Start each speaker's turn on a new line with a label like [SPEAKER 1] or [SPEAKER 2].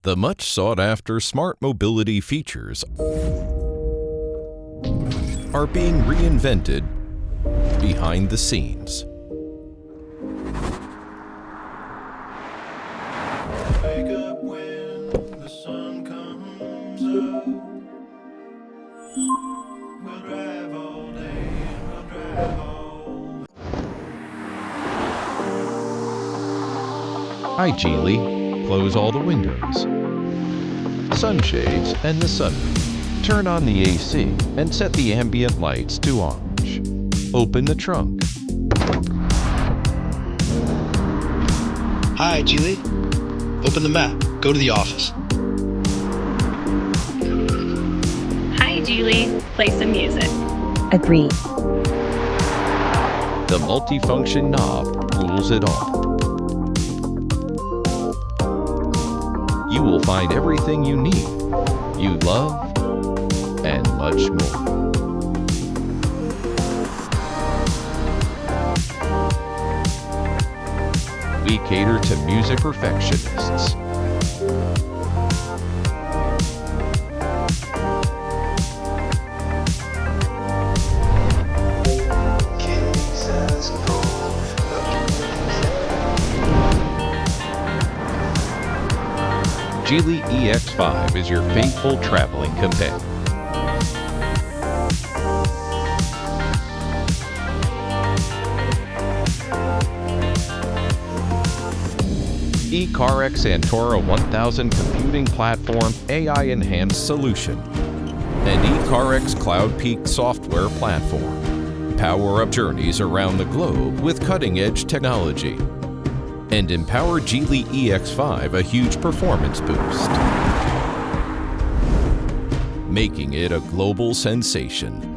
[SPEAKER 1] The much sought-after smart mobility features are being reinvented behind the scenes.
[SPEAKER 2] Wake up when the sun comes up. We'll drive all day and we'll drive all.
[SPEAKER 1] Hi, Geely. Close all the windows, sunshades, and the sunroof. Turn on the AC and set the ambient lights to orange. Open the trunk.
[SPEAKER 3] Hi, Geely. Open the map. Go to the office.
[SPEAKER 4] Hi, Geely. Play some music.
[SPEAKER 5] Agreed.
[SPEAKER 1] The multifunction knob rules it all. You will find everything you need, you love, and much more. We cater to music perfectionists. Geely EX5 is your faithful traveling companion. ECARX Antora 1000 computing platform AI-enhanced solution. And ECARX Cloud Peak software platform. Power up journeys around the globe with cutting-edge technology. And empower Geely EX5 a huge performance boost, making it a global sensation.